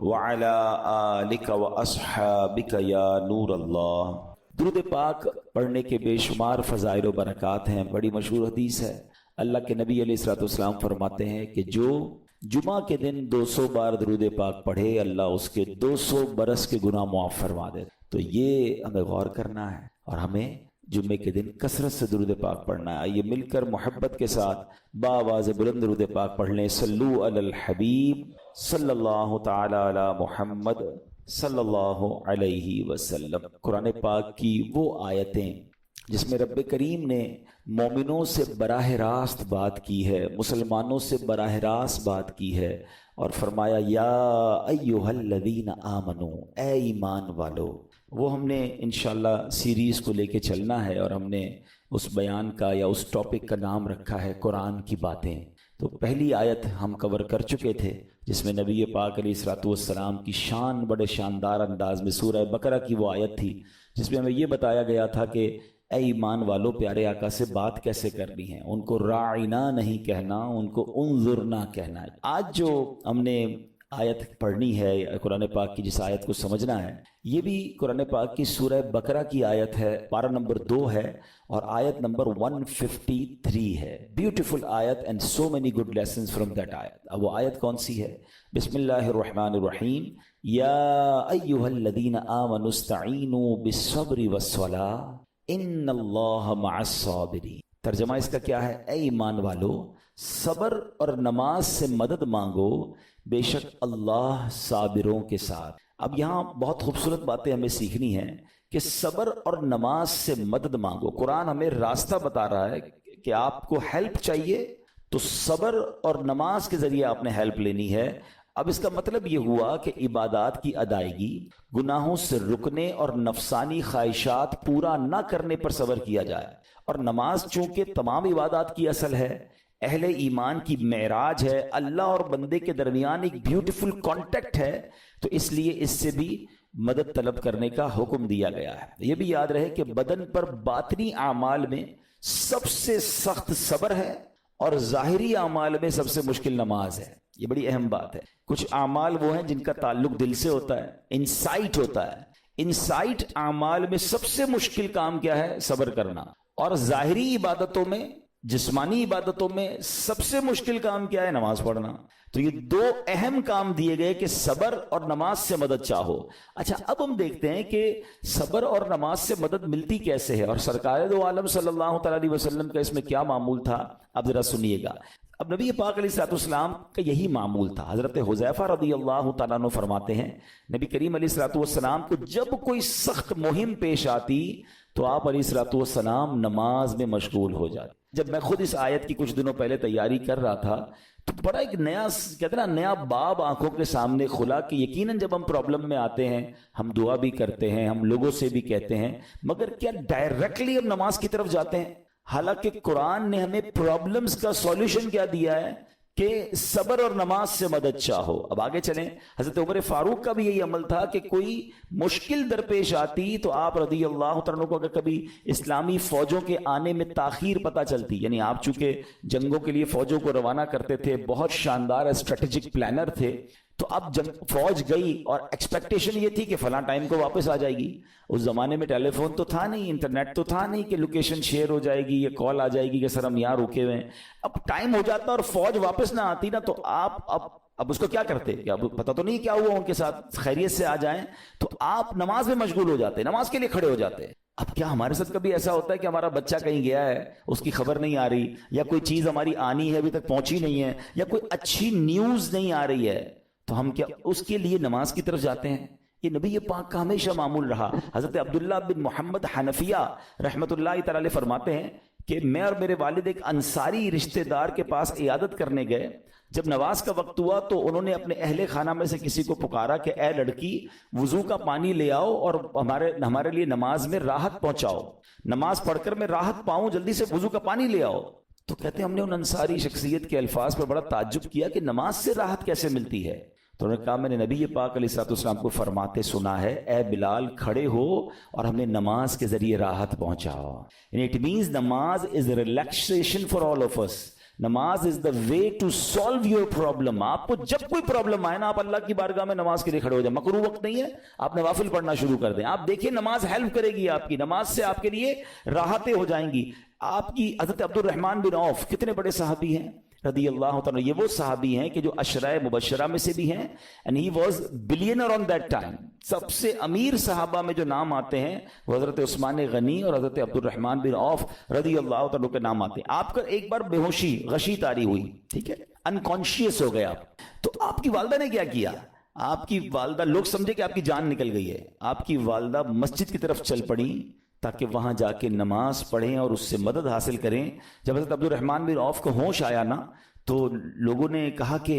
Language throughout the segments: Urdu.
وعلى آلک واصحابک یا نور اللہ۔ درود پاک پڑھنے کے بے شمار فضائل و برکات ہیں۔ بڑی مشہور حدیث ہے، اللہ کے نبی علیہ الصلوۃ والسلام فرماتے ہیں کہ جو جمعہ کے دن 200 بار درود پاک پڑھے اللہ اس کے 200 برس کے گناہ معاف فرما دے۔ تو یہ ہمیں غور کرنا ہے اور ہمیں جمعے کے دن کثرت سے درود پاک پڑھنا ہے۔ آئیے مل کر محبت کے ساتھ بآواز بلند درود پاک پڑھ لیں۔ صلو علی الحبیب صلی اللہ تعالی علی محمد صلی اللہ علیہ وسلم۔ قرآن پاک کی وہ آیتیں جس میں رب کریم نے مومنوں سے براہ راست بات کی ہے، مسلمانوں سے براہ راست بات کی ہے اور فرمایا یا ایھا الذین آمنوا، اے ایمان والو۔ وہ ہم نے انشاءاللہ سیریز کو لے کے چلنا ہے اور ہم نے اس بیان کا یا اس ٹاپک کا نام رکھا ہے قرآن کی باتیں۔ تو پہلی آیت ہم کور کر چکے تھے جس میں نبی پاک علیہ الصلوۃ والسلام کی شان بڑے شاندار انداز میں سورہ بقرہ کی وہ آیت تھی جس میں ہمیں یہ بتایا گیا تھا کہ اے ایمان والو پیارے آقا سے بات کیسے کرنی ہے، ان کو راعنا نہیں کہنا، ان کو انظرنا کہنا ہے۔ آج جو ہم نے آیت پڑھنی ہے قرآن پاک کی، جس آیت کو سمجھنا ہے، یہ بھی قرآن پاک کی سورہ بقرہ کی آیت ہے، پارہ نمبر 2 ہے اور آیت نمبر 153 ہے۔ بیوٹیفل آیت and so many good lessons from that آیت۔ اب وہ آیت کون سی ہے؟ بسم اللہ الرحمن الرحیم۔ یا ایھا الذین آمنوا استعینوا بالصبر والصلاۃ ان اللہ مع الصابرین۔ ترجمہ اس کا کیا ہے؟ اے ایمان والو صبر اور نماز سے مدد مانگو، بے شک اللہ صابروں کے ساتھ۔ اب یہاں بہت خوبصورت باتیں ہمیں سیکھنی ہیں کہ صبر اور نماز سے مدد مانگو۔ قرآن ہمیں راستہ بتا رہا ہے کہ آپ کو ہیلپ چاہیے تو صبر اور نماز کے ذریعے آپ نے ہیلپ لینی ہے۔ اب اس کا مطلب یہ ہوا کہ عبادات کی ادائیگی، گناہوں سے رکنے اور نفسانی خواہشات پورا نہ کرنے پر صبر کیا جائے۔ اور نماز چونکہ تمام عبادات کی اصل ہے، اہل ایمان کی معراج ہے، اللہ اور بندے کے درمیان ایک بیوٹیفل کانٹیکٹ ہے، تو اس لیے اس سے بھی مدد طلب کرنے کا حکم دیا گیا ہے۔ یہ بھی یاد رہے کہ بدن پر باطنی اعمال میں سب سے سخت صبر ہے اور ظاہری اعمال میں سب سے مشکل نماز ہے۔ یہ بڑی اہم بات ہے۔ کچھ اعمال وہ ہیں جن کا تعلق دل سے ہوتا ہے، انسائٹ ہوتا ہے۔ انسائٹ اعمال میں سب سے مشکل کام کیا ہے؟ صبر کرنا۔ اور ظاہری عبادتوں میں، جسمانی عبادتوں میں سب سے مشکل کام کیا ہے؟ نماز پڑھنا۔ تو یہ 2 اہم کام دیے گئے کہ صبر اور نماز سے مدد چاہو۔ اچھا اب ہم دیکھتے ہیں کہ صبر اور نماز سے مدد ملتی کیسے ہے اور سرکار دو عالم صلی اللہ تعالی علیہ وسلم کا اس میں کیا معمول تھا، اب ذرا سنیے گا۔ اب نبی پاک علیہ الصلوۃ والسلام کا یہی معمول تھا۔ حضرت حذیفہ رضی اللہ تعالیٰ عنہ فرماتے ہیں نبی کریم علیہ الصلوۃ والسلام کو جب کوئی سخت مہم پیش آتی تو آپ علیہ الصلوۃ والسلام نماز میں مشغول ہو جاتے۔ جب میں خود اس آیت کی کچھ دنوں پہلے تیاری کر رہا تھا تو بڑا ایک نیا کہتے ہیں نا نیا باب آنکھوں کے سامنے کھلا کہ یقیناً جب ہم پرابلم میں آتے ہیں ہم دعا بھی کرتے ہیں، ہم لوگوں سے بھی کہتے ہیں، مگر کیا ڈائریکٹلی ہم نماز کی طرف جاتے ہیں؟ حالانکہ قرآن نے ہمیں پرابلمز کا سولوشن کیا دیا ہے کہ صبر اور نماز سے مدد چاہو۔ اب آگے چلیں، حضرت عمر فاروق کا بھی یہی عمل تھا کہ کوئی مشکل درپیش آتی تو آپ رضی اللہ تعالیٰ کو اگر کبھی اسلامی فوجوں کے آنے میں تاخیر پتہ چلتی، یعنی آپ چونکہ جنگوں کے لیے فوجوں کو روانہ کرتے تھے، بہت شاندار اسٹریٹجک پلانر تھے، تو اب فوج گئی اور ایکسپیکٹیشن یہ تھی کہ فلاں ٹائم کو واپس آ جائے گی۔ اس زمانے میں ٹیلی فون تو تھا نہیں، انٹرنیٹ تو تھا نہیں کہ لوکیشن شیئر ہو جائے گی یا کال آ جائے گی کہ سر ہم یہاں رکے ہوئے ہیں۔ اب ٹائم ہو جاتا اور فوج واپس نہ آتی نا تو آپ اب اس کو کیا کرتے؟ اب پتہ تو نہیں کیا ہوا ان کے ساتھ، خیریت سے آ جائیں، تو آپ نماز میں مشغول ہو جاتے، نماز کے لیے کھڑے ہو جاتے۔ اب کیا ہمارے ساتھ کبھی ایسا ہوتا ہے کہ ہمارا بچہ کہیں گیا ہے، اس کی خبر نہیں آ رہی، یا کوئی چیز ہماری آنی ہے ابھی تک پہنچی نہیں ہے، یا کوئی اچھی نیوز نہیں آ رہی ہے، تو ہم کیا اس کے لیے نماز کی طرف جاتے ہیں؟ یہ نبی پاک کا ہمیشہ معمول رہا۔ حضرت عبداللہ بن محمد حنفیہ رحمۃ اللہ تعالی فرماتے ہیں کہ میں اور میرے والد ایک انصاری رشتہ دار کے پاس عیادت کرنے گئے۔ جب نماز کا وقت ہوا تو انہوں نے اپنے اہل خانہ میں سے کسی کو پکارا کہ اے لڑکی وضو کا پانی لے آؤ اور ہمارے لیے نماز میں راحت پہنچاؤ، نماز پڑھ کر میں راحت پاؤں، جلدی سے وضو کا پانی لے آؤ۔ تو کہتے ہیں ہم نے ان انصاری شخصیت کے الفاظ پر بڑا تعجب کیا کہ نماز سے راحت کیسے ملتی ہے؟ تو انہوں نے کہا میں نے نبی پاک علیہ الصلوۃ والسلام کو فرماتے سنا ہے، اے بلال کھڑے ہو اور ہمیں نماز کے ذریعے راحت پہنچاؤ۔ It means namaz is relaxation for all of us. Namaz is the way to solve your problem. آپ کو جب کوئی پرابلم آئے نا آپ اللہ کی بارگاہ میں نماز کے لیے کھڑے ہو جائیں. مکروہ وقت نہیں ہے, آپ نوافل پڑھنا شروع کر دیں. آپ دیکھیں نماز ہیلپ کرے گی آپ کی, نماز سے آپ کے لیے راحتیں ہو جائیں گی. آپ کی حضرت عبد الرحمن بن عوف کتنے بڑے صحابی ہیں رضی اللہ تعالیٰ. یہ وہ صحابی ہیں کہ جو عشرہ مبشرہ میں سے بھی ہیں, and he was billionaire on that time. سب سے امیر صحابہ میں جو نام آتے ہیں وہ حضرت عثمان غنی اور حضرت عبد الرحمن بن عوف رضی اللہ تعالیٰ کے نام آتے ہیں. آپ کا ایک بار بے ہوشی غشی طاری ہوئی, ٹھیک ہے, انکانشیس ہو گئے آپ, تو آپ کی والدہ نے کیا کیا؟ آپ کی والدہ, لوگ سمجھے کہ آپ کی جان نکل گئی ہے, آپ کی والدہ مسجد کی طرف چل پڑی تاکہ وہاں جا کے نماز پڑھیں اور اس سے مدد حاصل کریں. جب حضرت عبد الرحمن بن عوف کو ہوش آیا نا تو لوگوں نے کہا کہ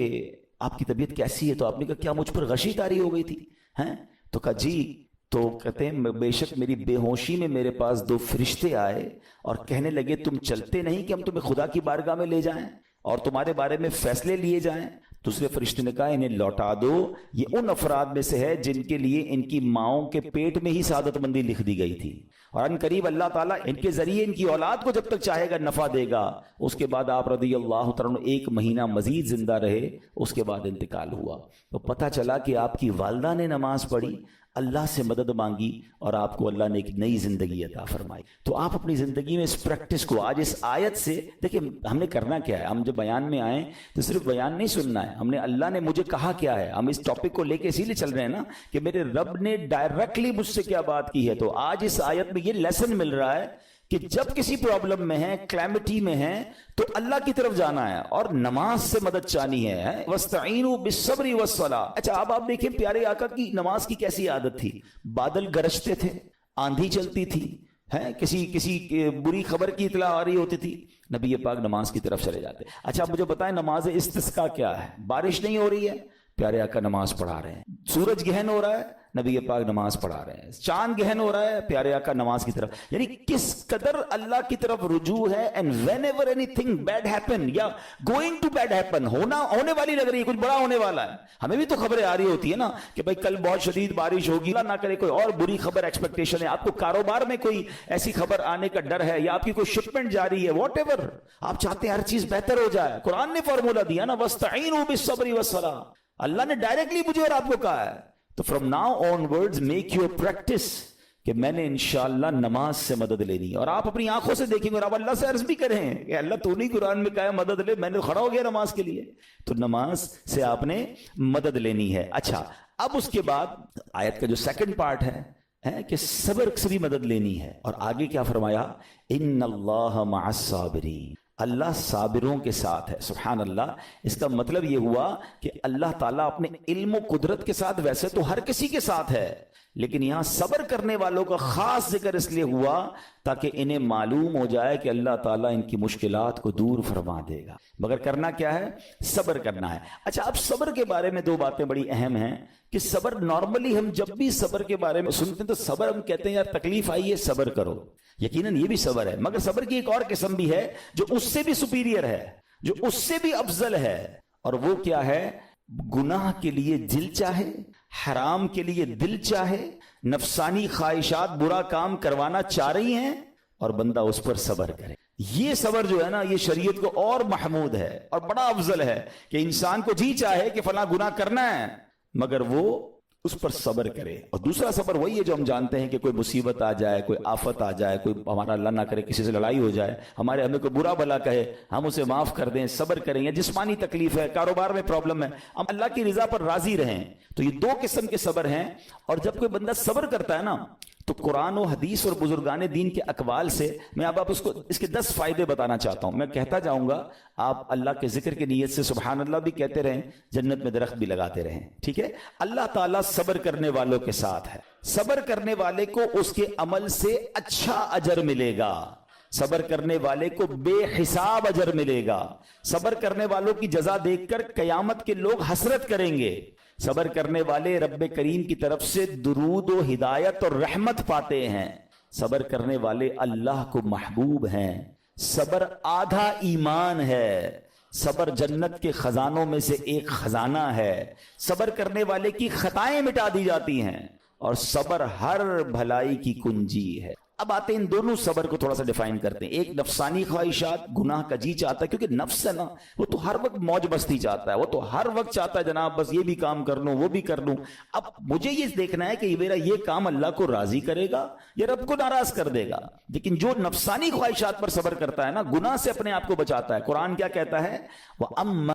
آپ کی طبیعت کیسی ہے؟ تو آپ نے کہا کیا مجھ پر غشی طاری ہو گئی تھی ہیں؟ تو کہا جی. تو کہتے ہیں بے شک میری بے ہوشی میں میرے پاس 2 فرشتے آئے اور کہنے لگے تم چلتے نہیں کہ ہم تمہیں خدا کی بارگاہ میں لے جائیں اور تمہارے بارے میں فیصلے لیے جائیں. دوسرے فرشتے نے کہا انہیں لوٹا دو, یہ ان افراد میں سے ہے جن کے لیے ان کی ماؤں کے پیٹ میں ہی سعادت مندی لکھ دی گئی تھی, اور ان قریب اللہ تعالیٰ ان کے ذریعے ان کی اولاد کو جب تک چاہے گا نفع دے گا. اس کے بعد آپ رضی اللہ تعالیٰ 1 مہینہ مزید زندہ رہے, اس کے بعد انتقال ہوا. تو پتہ چلا کہ آپ کی والدہ نے نماز پڑھی, اللہ سے مدد مانگی اور آپ کو اللہ نے ایک نئی زندگی عطا فرمائی. تو آپ اپنی زندگی میں اس پریکٹس کو آج اس آیت سے دیکھیں. ہم نے کرنا کیا ہے؟ ہم جب بیان میں آئیں تو صرف بیان نہیں سننا ہے, ہم نے اللہ نے مجھے کہا کیا ہے, ہم اس ٹاپک کو لے کے اسی لیے چل رہے ہیں نا کہ میرے رب نے ڈائریکٹلی مجھ سے کیا بات کی ہے. تو آج اس آیت میں یہ لیسن مل رہا ہے کہ جب کسی پرابلم میں ہیں, کلیمٹی میں ہیں, تو اللہ کی طرف جانا ہے اور نماز سے مدد چاہنی ہے. وَاسْتَعِينُوا بِالصَّبْرِ وَالصَّلَاةِ. اچھا اب آپ دیکھیں پیارے آقا کی نماز کی کیسی عادت تھی. بادل گرجتے تھے, آندھی چلتی تھی, کسی بری خبر کی اطلاع آ رہی ہوتی تھی, نبی پاک نماز کی طرف چلے جاتے. اچھا مجھے بتائیں نماز استسقاء کیا ہے؟ بارش نہیں ہو رہی ہے, پیارے آقا نماز پڑھا رہے ہیں. سورج گہن ہو رہا ہے, نبی پاک نماز پڑھا رہے ہیں. چاند گہن ہو رہا ہے, پیارے آقا نماز کی طرف. یعنی کس قدر اللہ کی طرف رجوع ہے. And whenever anything bad happen یا گوئنگ ٹو بیڈ ہیپن, ہونے والی لگ رہی ہے, کچھ بڑا ہونے والا ہے, ہمیں بھی تو خبریں آ رہی ہوتی ہے نا کہ بھائی کل بہت شدید بارش ہوگی, اللہ نہ کرے کوئی اور بری خبر ایکسپیکٹیشن ہے, آپ کو کاروبار میں کوئی ایسی خبر آنے کا ڈر ہے, یا آپ کی کوئی شپمنٹ جاری ہے, واٹ ایور آپ چاہتے ہیں ہر چیز بہتر ہو جائے. قرآن نے فارمولا دیا نا, وَاسْتَعِينُوا بِالصَّبْرِ وَالصَّلَاةِ. اللہ نے ڈائریکٹلی مجھے اور آپ کو کہا ہے. تو from now on words make your practice کہ میں نے انشاءاللہ نماز سے مدد لینی ہے. اور آپ اپنی آنکھوں سے دیکھیں گے اور آپ اللہ سے عرض بھی کریں کہ اللہ تو نہیں قرآن میں کہا ہے مدد لے, میں نے کھڑا ہو گیا نماز کے لیے. تو نماز سے آپ نے مدد لینی ہے. اچھا اب اس کے بعد آیت کا جو سیکنڈ پارٹ ہے کہ صبر سے بھی مدد لینی ہے. اور آگے کیا فرمایا؟ ان اللہ مع الصابرین, اللہ صابروں کے ساتھ ہے. سبحان اللہ. اس کا مطلب یہ ہوا کہ اللہ تعالیٰ اپنے علم و قدرت کے ساتھ ویسے تو ہر کسی کے ساتھ ہے, لیکن یہاں صبر کرنے والوں کا خاص ذکر اس لیے ہوا تاکہ انہیں معلوم ہو جائے کہ اللہ تعالیٰ ان کی مشکلات کو دور فرما دے گا. مگر کرنا کیا ہے؟ صبر کرنا ہے. اچھا اب صبر کے بارے میں 2 باتیں بڑی اہم ہیں کہ صبر نارملی ہم جب بھی صبر کے بارے میں سنتے ہیں تو صبر ہم کہتے ہیں یار تکلیف آئی ہے صبر کرو, یقیناً یہ بھی صبر ہے, مگر صبر کی ایک اور قسم بھی ہے جو اس سے بھی سپیریئر ہے, جو اس سے بھی افضل ہے. اور وہ کیا ہے؟ گناہ کے لیے دل چاہے, حرام کے لیے دل چاہے, نفسانی خواہشات برا کام کروانا چاہ رہی ہیں اور بندہ اس پر صبر کرے. یہ صبر جو ہے نا یہ شریعت کو اور محمود ہے اور بڑا افضل ہے کہ انسان کو جی چاہے کہ فلاں گناہ کرنا ہے مگر وہ اس پر صبر کرے. اور دوسرا صبر وہی ہے جو ہم جانتے ہیں کہ کوئی مصیبت آ جائے, کوئی آفت آ جائے, کوئی ہمارا اللہ نہ کرے کسی سے لڑائی ہو جائے, ہمیں کوئی برا بلا کہے, ہم اسے معاف کر دیں, صبر کریں. یا جسمانی تکلیف ہے, کاروبار میں پرابلم ہے, ہم اللہ کی رضا پر راضی رہیں. تو یہ 2 قسم کے صبر ہیں. اور جب کوئی بندہ صبر کرتا ہے نا تو قرآن و حدیث اور بزرگان دین کے اقوال سے میں اب اس کے 10 فائدے بتانا چاہتا ہوں. میں کہتا جاؤں گا, آپ اللہ کے ذکر کی نیت سے سبحان اللہ بھی کہتے رہیں, جنت میں درخت بھی لگاتے رہیں, ٹھیک ہے. اللہ تعالیٰ صبر کرنے والوں کے ساتھ ہے. صبر کرنے والے کو اس کے عمل سے اچھا اجر ملے گا, صبر کرنے والے کو بے حساب اجر ملے گا. صبر کرنے والوں کی جزا دیکھ کر قیامت کے لوگ حسرت کریں گے. صبر کرنے والے رب کریم کی طرف سے درود و ہدایت اور رحمت پاتے ہیں. صبر کرنے والے اللہ کو محبوب ہیں. صبر آدھا ایمان ہے. صبر جنت کے خزانوں میں سے ایک خزانہ ہے. صبر کرنے والے کی خطائیں مٹا دی جاتی ہیں اور صبر ہر بھلائی کی کنجی ہے. اب آتے ہیں ان دونوں صبر کو تھوڑا سا ڈیفائن کرتے ہیں. ایک نفسانی خواہشات, گناہ کا جی چاہتا ہے, کیونکہ نفس ہے نا وہ تو ہر وقت موج مستی چاہتا ہے, وہ تو ہر وقت چاہتا ہے جناب بس یہ بھی کام کر لوں وہ بھی کر لوں. اب مجھے یہ دیکھنا ہے کہ میرا یہ کام اللہ کو راضی کرے گا یا رب کو ناراض کر دے گا. لیکن جو نفسانی خواہشات پر صبر کرتا ہے نا, گناہ سے اپنے آپ کو بچاتا ہے, قرآن کیا کہتا ہے, وَأَمَّا